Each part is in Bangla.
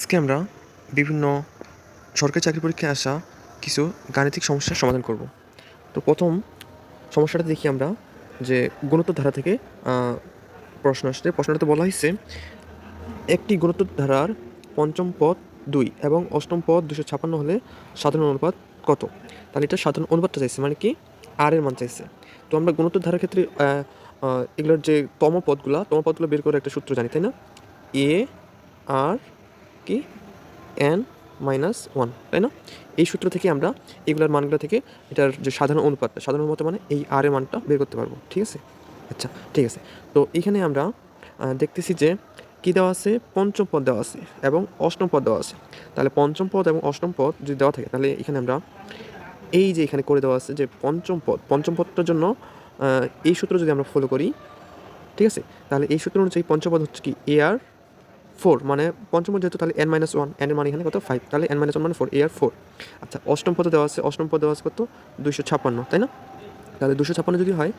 আজকে আমরা বিভিন্ন সরকারি চাকরি পরীক্ষায় আসা কিছু গাণিতিক সমস্যার সমাধান করব। তো প্রথম সমস্যাটা দেখি আমরা যে গুণোত্তর ধারা থেকে প্রশ্ন আসছে। প্রশ্নটাতে বলা হয়েছে একটি গুণোত্তর ধারার পঞ্চম পদ 2 এবং অষ্টম পদ 256 হলে সাধারণ অনুপাত কত? তাহলে এটা সাধারণ অনুপাতটা চাইছে, মানে কি আর এর মান চাইছে। তো আমরা গুণোত্তর ধারার ক্ষেত্রে এগুলোর যে তম পদগুলো বের করে একটা সূত্র জানি, তাই না? এ আর কি n -1, তাই না? এই সূত্র থেকে আমরা এগুলোর মানগুলো থেকে এটার যে সাধারণ অনুপাত মানে এই আর এর মানটা বের করতে পারবো। ঠিক আছে? আচ্ছা, ঠিক আছে। তো এখানে আমরা দেখতেছি যে কি দেওয়া আছে, পঞ্চম পদ দেওয়া আছে এবং অষ্টম পদ দেওয়া আছে। তাহলে পঞ্চম পদ এবং অষ্টম পদ যদি দেওয়া থাকে তাহলে এখানে আমরা এই যে এখানে করে দেওয়া আছে যে পঞ্চম পদটার জন্য এই সূত্র যদি আমরা ফলো করি, ঠিক আছে? তাহলে এই সূত্র অনুযায়ী পঞ্চম পদ হচ্ছে কি আর 4, মানে পঞ্চম পদ যেহেতু তাহলে n-1, n এর মান এখানে কত 5, তাহলে n-1 মানে 4, আর 4। আচ্ছা, অষ্টম পদে দেওয়া আছে কত 256, তাই না? তাহলে 256 যদি হয়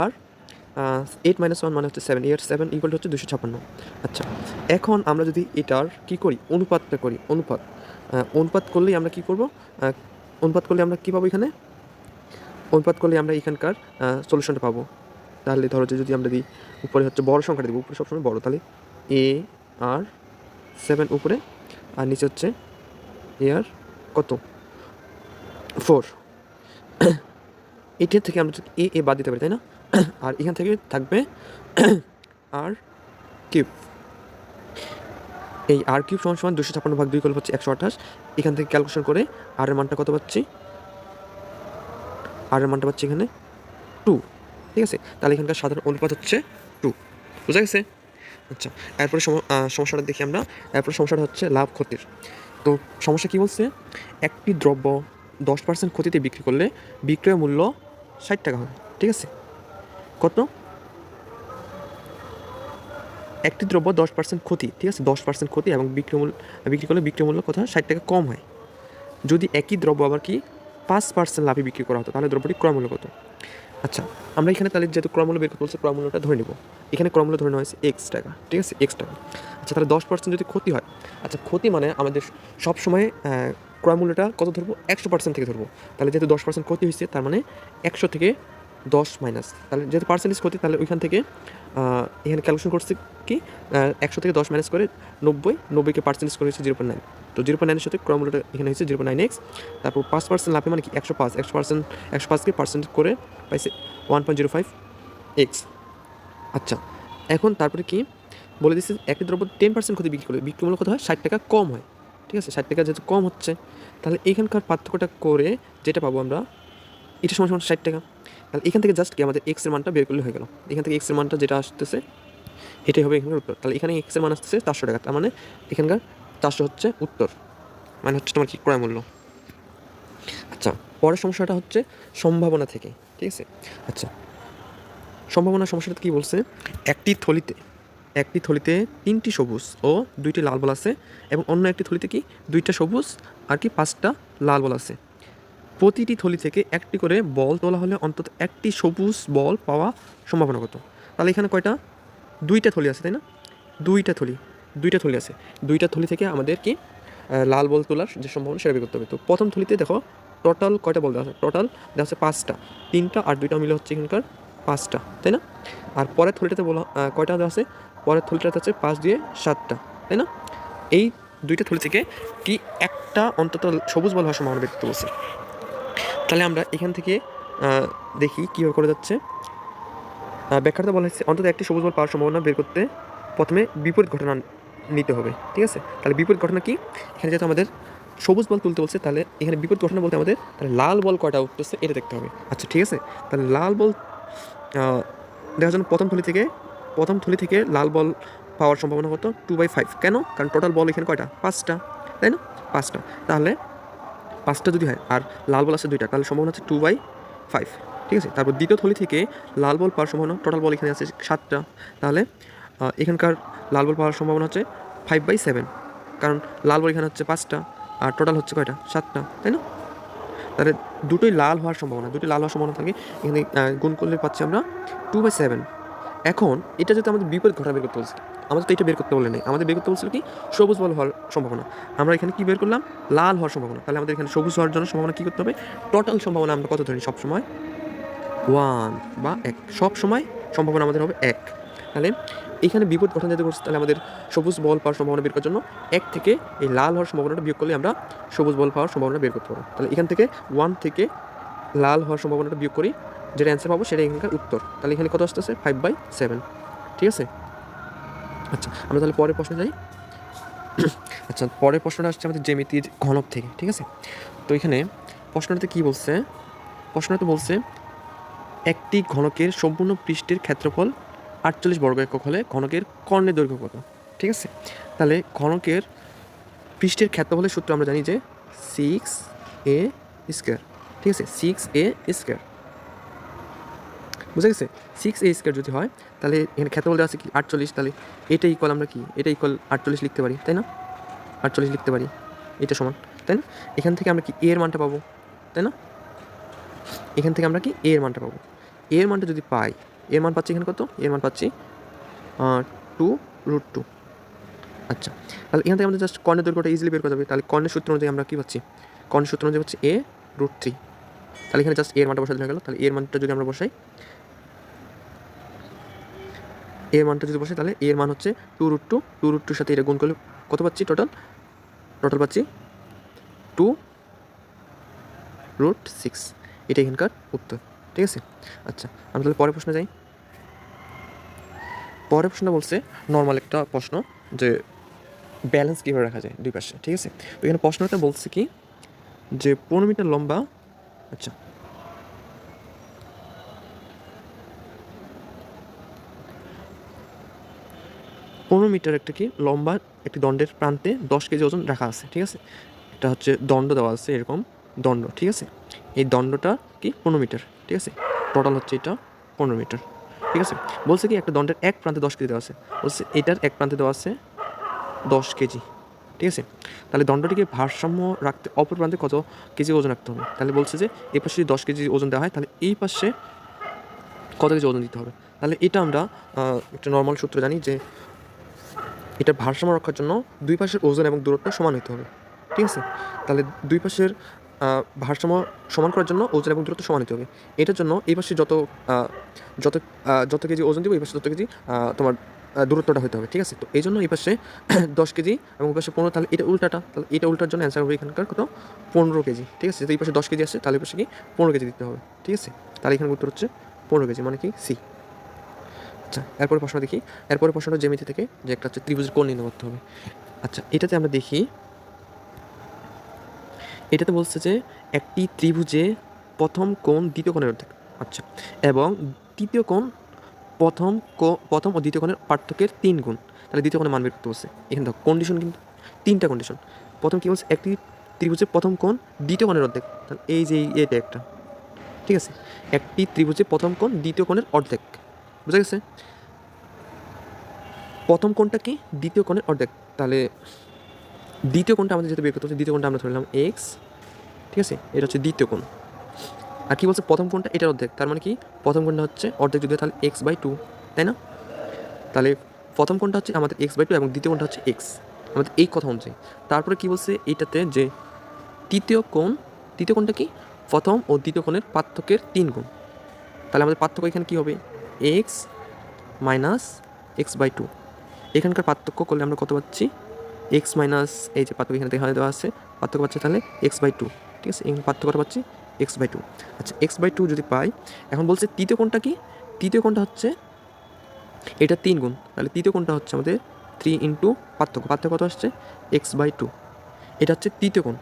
আর 8 - 1 মানে হচ্ছে 7, আর 7 ইকুয়াল টু হচ্ছে 256। আচ্ছা, এখন আমরা যদি এটার কি করি, অনুপাতটা করি। অনুপাত করলেই আমরা কি করব, অনুপাত করলে আমরা কি পাবো এখানে, অনুপাত করলে আমরা এখানকার সলিউশনটা পাবো। তাহলে ধরো যে যদি আমরা দিই উপরে হচ্ছে বড় সংখ্যাটা দিব, উপরে সবসময় বড়, তাহলে আর 7 উপরে আর নিচে হচ্ছে আর কত 4। এটার থেকে আমরা এ বাদ দিতে পারি, তাই না? আর এখান থেকে থাকবে আর কিউব। এই আর কিউব সমান 256/2 করলে হচ্ছে 128। এখান থেকে ক্যালকুলেশন করে আর এর মানটা কত পাচ্ছি, আর এর মানটা পাচ্ছি এখানে 2। ঠিক আছে? তাহলে এখানকার সাধারণ অনুপাত হচ্ছে 2। বুঝা গেছে? আচ্ছা, এরপরে সমস্যাটা দেখি আমরা। এরপরে সমস্যাটা হচ্ছে লাভ ক্ষতির। তো সমস্যা কী বলছে, একটি দ্রব্য 10% ক্ষতিতে বিক্রি করলে বিক্রয় মূল্য 60 টাকা হবে। ঠিক আছে? কত? একটি দ্রব্য 10% ক্ষতি, ঠিক আছে? 10% ক্ষতি এবং বিক্রি করলে বিক্রয় মূল্য কত হয়, 60 টাকা কম হয়। যদি একই দ্রব্য আবার কি 5% লাভে বিক্রি করা হতো তাহলে দ্রব্যটি ক্রয় মূল্য কত? আচ্ছা, আমরা এখানে তাহলে যেহেতু ক্রয়মূল্য বের করতে বলছে, ক্রয়মূল্যটা ধরে নেব। এখানে ক্রয়মূল্য ধরে নেওয়া হয়েছে এক্স টাকা। ঠিক আছে? এক্স টাকা। আচ্ছা, তাহলে 10% যদি ক্ষতি হয়, আচ্ছা ক্ষতি মানে আমাদের সবসময় ক্রয়মূল্যটা কত ধরবো, 100% থেকে ধরবো। তাহলে যেহেতু 10% ক্ষতি হয়েছে তার মানে 100 থেকে 10 মাইনাস, তাহলে যেহেতু পার্সেন্টেজ ক্ষতি তাহলে ওইখান থেকে এখানে ক্যালকুলেশন করছে কি 100 থেকে 10 মাইনাস করে 90কে পার্সেন্টেজ করে হচ্ছে 0.9। তো 0.9-এর সাথে ক্রয়মূল্যটা এখানে হচ্ছে 0.9x। তারপর 5% লাভে মানে কি 105কে পার্সেন্ট করে পাইছে 1.05x। আচ্ছা, এখন তারপরে কি বলে দিচ্ছে, একটি দ্রব্য 10% ক্ষতি বিক্রি করলে বিক্রি মূল্য কত হয়, 60 টাকা কম হয়। ঠিক আছে? 60 টাকা যেহেতু কম হচ্ছে তাহলে এখানকার পার্থক্যটা করে যেটা পাবো আমরা, এটা সমান 60 টাকা। তাহলে এখান থেকে জাস্ট কি আমাদের এক্স এর মানটা বের করলে হয়ে গেল। এখান থেকে এক্স এর মানটা যেটা আসতেছে এটাই হবে এখানকার উত্তর। তাহলে এখানে এক্স এর মান আসতেছে 400 টাকা, তার মানে এখানকার 400 হচ্ছে উত্তর, মানে হচ্ছে তোমার কি ক্রয় মূল্য। আচ্ছা, পরের সমস্যাটা হচ্ছে সম্ভাবনা থেকে। ঠিক আছে? আচ্ছা, সম্ভাবনা সমস্যাটা কী বলছে, একটি থলিতে 3টি সবুজ ও 2টি লাল বল আছে এবং অন্য একটি থলিতে কি 2টা সবুজ আর কি 5টা লাল বল আছে। প্রতিটি থলি থেকে একটি করে বল তোলা হলে অন্তত একটি সবুজ বল পাওয়া সম্ভাবনা কত? তাহলে এখানে কয়টা, 2টা থলি আছে, তাই না? 2টা থলি আছে। 2টা থলি থেকে আমাদের কি লাল বল তোলার যে সম্ভাবনা সেটা বের করতে হবে। তো প্রথম থলিতে দেখো টোটাল কয়টা বল দেওয়া আছে, টোটাল দেওয়া আছে 5টা, 3টা আর 2টা মিলে হচ্ছে এখানকার 5টা, তাই না? আর পরের থলিটাতে বলা কয়টা দেওয়া আছে, পরের থলিটাতে হচ্ছে 5 দিয়ে 7টা, তাই না? এই 2টা থলি থেকে কি একটা অন্তত সবুজ বল হওয়ার সম্ভাবনা বের করতে বলছে। তাহলে আমরা এখান থেকে দেখি কীভাবে করে যাচ্ছে। ব্যাখ্যাটা বলা হচ্ছে অন্তত একটি সবুজ বল পাওয়ার সম্ভাবনা বের করতে প্রথমে বিপরীত ঘটনা নিতে হবে। ঠিক আছে? তাহলে বিপরীত ঘটনা কি, এখানে যেহেতু আমাদের সবুজ বল তুলতে বলছে তাহলে এখানে বিপরীত ঘটনা বলতে আমাদের তাহলে লাল বল কয়টা উঠতেছে এটা দেখতে হবে। আচ্ছা, ঠিক আছে। তাহলে লাল বল দেখার জন্য প্রথম থলি থেকে লাল বল পাওয়ার সম্ভাবনা কত, 2/5। কেন? কারণ টোটাল বল এখানে কয়টা, 5টা, তাই না? 5টা, তাহলে 5টা যদি হয় আর লাল বল আছে 2টা তাহলে সম্ভাবনা হচ্ছে 2/5। ঠিক আছে? তারপর দ্বিতীয় থলি থেকে লাল বল পাওয়ার সম্ভাবনা, টোটাল বল এখানে আছে 7টা, তাহলে এখানকার লাল বল পাওয়ার সম্ভাবনা হচ্ছে 5/7, কারণ লাল বল এখানে হচ্ছে 5টা আর টোটাল হচ্ছে কয়টা, 7টা, তাই না? তাহলে দুটি লাল হওয়ার সম্ভাবনা থাকে, এখানে গুণ করলে পাচ্ছি আমরা 2/7। এখন এটা যদি আমাদের বিপরীত ঘটনা বের করতে বলছে, আমাদের তো এটা বের করতে বলে নাই, আমাদের বের করতে বলছিল কি সবুজ বল হওয়ার সম্ভাবনা। আমরা এখানে কি বের করলাম, লাল হওয়ার সম্ভাবনা। তাহলে আমাদের এখানে সবুজ হওয়ার জন্য সম্ভাবনা কী করতে হবে, টোটাল সম্ভাবনা আমরা কত ধরি, সবসময় 1 বা 1, সব সময় সম্ভাবনা আমাদের হবে 1। তাহলে এখানে বিপদ গঠন যেতে করছে, তাহলে আমাদের সবুজ বল পাওয়ার সম্ভাবনা বের করার জন্য 1 থেকে এই লাল হওয়ার সম্ভাবনাটা বিয়োগ করলে আমরা সবুজ বল পাওয়ার সম্ভাবনা বের করতে পারবো। তাহলে এখান থেকে 1 থেকে লাল হওয়ার সম্ভাবনাটা বিয়োগ করি, যেটা অ্যান্সার পাবো সেটা এখানকার উত্তর। তাহলে এখানে কত আসতেছে 5/7, ঠিক আছে। আচ্ছা আমরা তাহলে পরের প্রশ্নে যাই। আচ্ছা পরের প্রশ্নটা আসছে আমাদের জ্যামিতির ঘনক থেকে, ঠিক আছে। তো এখানে প্রশ্নটাতে কী বলছে, প্রশ্নটা বলছে একটি ঘনকের সম্পূর্ণ পৃষ্ঠের ক্ষেত্রফল 48 বর্গ একক হলে ঘনকের কর্ণের দৈর্ঘ্য কত, ঠিক আছে। তাহলে ঘনকের পৃষ্ঠের ক্ষেত্রফলের সূত্র আমরা জানি যে 6a স্কোয়ার, ঠিক আছে, 6a স্কোয়ার, বুঝা গেছে। 6a স্কোয়ার যদি হয় তাহলে এখানে ক্ষেত্রফল দেওয়া আছে কি 48, তাহলে এটা ইকুয়াল আমরা কি এটা ইকুয়াল 48 লিখতে পারি, তাই না, 48 লিখতে পারি, এটা সমান, তাই না। এখান থেকে আমরা কি এর মানটা পাবো, তাই না, এখান থেকে আমরা কি এর মানটা পাবো। এর মানটা যদি পাই, এর মান পাচ্ছি এখানে কত, এর মান পাচ্ছি 2√2। আচ্ছা তাহলে এখান থেকে আমাদের জাস্ট কর্ণের দৈর্ঘ্যটা ইজিলি বের করা যাবে। তাহলে কর্ণের সূত্র অনুযায়ী আমরা কী পাচ্ছি, কর্ণের সূত্র অনুযায়ী হচ্ছে a√3। তাহলে এখানে জাস্ট এর মানটা বসাতে হয়ে গেল। তাহলে এর মানটা যদি আমরা বসাই, এর মানটা যদি বসাই তাহলে এর মান হচ্ছে 2√2, 2√2 সাথে এটা গুণ করলে কত পাচ্ছি, টোটাল পাচ্ছি 2√6। এটা এখানকার উত্তর, ঠিক আছে। আচ্ছা আমরা তাহলে পরের প্রশ্নে যাই। পরের প্রশ্নটা বলছে নর্মাল একটা প্রশ্ন যে ব্যালেন্স কীভাবে রাখা যায় দুই পাশে, ঠিক আছে। তো এখানে প্রশ্নটা বলছে কি যে 15 মিটার লম্বা, আচ্ছা 15 মিটার একটা কি লম্বা একটি দণ্ডের প্রান্তে 10 কেজি ওজন রাখা আছে, ঠিক আছে। এটা হচ্ছে দণ্ড দেওয়া আছে, এরকম দণ্ড, ঠিক আছে। এই দণ্ডটা কি 15 মিটার, ঠিক আছে, টোটাল হচ্ছে এটা 15 মিটার, ঠিক আছে। বলছে কি একটা দণ্ডের এক প্রান্তে 10 কেজি দেওয়া আছে, বলছে এটার এক প্রান্তে দেওয়া আছে 10 কেজি, ঠিক আছে। তাহলে দণ্ডটিকে ভারসাম্য রাখতে অপর প্রান্তে কত কেজি ওজন রাখতে হবে। তাহলে বলছে যে এই পাশে যদি 10 কেজি ওজন দেওয়া হয় তাহলে এই পাশে কত কেজি ওজন দিতে হবে। তাহলে এটা আমরা একটা নর্মাল সূত্র জানি যে এটা ভারসাম্য রক্ষার জন্য দুই পাশের ওজন এবং দূরত্ব সমান হতে হবে, ঠিক আছে। তাহলে দুই পাশের ভারসাম্য সমান করার জন্য ওজন এবং দূরত্ব সমান হতে হবে। এটার জন্য এই পাশে যত যত কেজি ওজন দিব এই পাশে তত কেজি তোমার দূরত্বটা হতে হবে, ঠিক আছে। তো এই জন্য এই পাশে 10 কেজি এবং ওই পাশে 15, তাহলে এটা উল্টাটা, তাহলে এটা উল্টার জন্য অ্যান্সার হবে এখানকার কত 15 কেজি, ঠিক আছে। যদি এই পাশে 10 কেজি আসে তাহলে এই পাশে কি 15 কেজি দিতে হবে, ঠিক আছে। তাহলে এখানে উত্তর হচ্ছে 15 কেজি, মানে কি সি। আচ্ছা এরপরে প্রশ্ন দেখি। এরপরে প্রশ্নটা জ্যামিতি থেকে যে একটা হচ্ছে ত্রিভুজের কোণ নির্ণয় করতে হবে। আচ্ছা এটাতে আমরা দেখি, এটাতে বলছে যে একটি ত্রিভুজে প্রথম কোণ দ্বিতীয় কোণের অর্ধেক, আচ্ছা, এবং তৃতীয় কোণ প্রথম ও দ্বিতীয় কোণের পার্থক্যের 3 গুণ। তাহলে দ্বিতীয় কোণের মান বের করতে বলছে। এখানে দেখো কন্ডিশন কিন্তু 3টা কন্ডিশন। প্রথম কী বলছে, একটি ত্রিভুজের প্রথম কোণ দ্বিতীয় কোণের অর্ধেক, তাহলে এই যে এটা একটা, ঠিক আছে। একটি ত্রিভুজে প্রথম কোণ দ্বিতীয় কোণের অর্ধেক, বুঝা গেছে। প্রথম কোণটা কি দ্বিতীয় কোণের অর্ধেক, তাহলে দ্বিতীয় কোণটা আমাদের যেটা বের করতে হচ্ছে, দ্বিতীয় কোণটা আমরা ধরলাম এক্স, ঠিক আছে। এটা হচ্ছে দ্বিতীয় কোণ। আর কি বলছে প্রথম কোণটা এটার অর্ধেক, তার মানে কি প্রথম কোণটা হচ্ছে অর্ধেক যদি তাহলে x/2, তাই না। তাহলে প্রথম কোণটা হচ্ছে আমাদের x/2 এবং দ্বিতীয় কোণটা হচ্ছে x, আমাদের এই কথা অনুযায়ী। তারপরে কি বলছে এইটাতে যে তৃতীয় কোণটা কি প্রথম ও দ্বিতীয় কোণের পার্থক্যের 3 গুণ। তাহলে আমাদের পার্থক্য এখানে কী হবে, x - x/2। এখানকার পার্থক্য করলে আমরা কত পাচ্ছি, x মাইনাস এই যে পার্থক্য এখানে দেওয়া আছে, পার্থক্য পাচ্ছে তাহলে x/2, ঠিক আছে। এখানে পার্থক্যটা পাচ্ছি x/2। আচ্ছা x/2 যদি পাই, এখন বলছে তৃতীয় কোণটা কি, তৃতীয় কোণটা হচ্ছে এটা 3 গুণ, তাহলে তৃতীয় কোণটা হচ্ছে আমাদের 3 ইন্টু পার্থক্য কত আসছে x/2, এটা হচ্ছে তৃতীয় কোণ,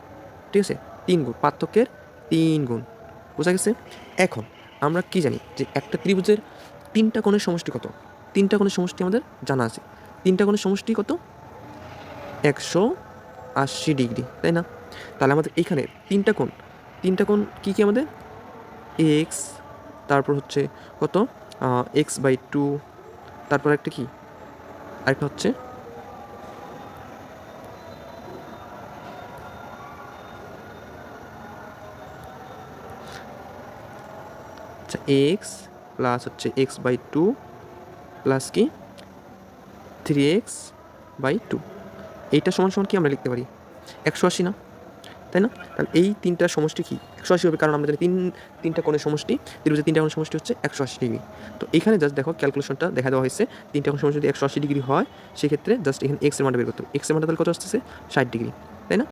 ঠিক আছে। 3 গুণ, পার্থক্যের 3 গুণ, বোঝা গেছে। এখন আমরা কি জানি যে একটা ত্রিভুজের 3টা কোণের সমষ্টি কত, 3টা কোণের সমষ্টি আমাদের জানা আছে। 3টা কোণের সমষ্টি কত, 180 ডিগ্রি, তাই না। তাহলে আমাদের এখানে 3টা কোণ কী কী আমাদের, এক্স, তারপর হচ্ছে কত x/2, তারপর একটা কি আরেকটা হচ্ছে আচ্ছা এক্স প্লাস হচ্ছে x/2 প্লাস কি 3x/2 এইটা সমান সমান কি আমরা লিখতে পারি 180 না, তাই না? তাহলে এই তিনটার সমষ্টি কি 180 হবে, কারণ আমরা জানি তিনটা কোণের সমষ্টি, ত্রিভুজের তিনটা কোণের সমষ্টি হচ্ছে 180 ডিগ্রি। তো এখানে জাস্ট দেখো ক্যালকুলেশনটা দেখা দেওয়া হয়েছে, তিনটা কোণের সমষ্টি যদি 180 ডিগ্রি হয় সেক্ষেত্রে জাস্ট এখানে এক্স এর মানটা বের করতে হবে। এক্স এর মানটা তাহলে কত আসতেছে 60 ডিগ্রি, তাই না?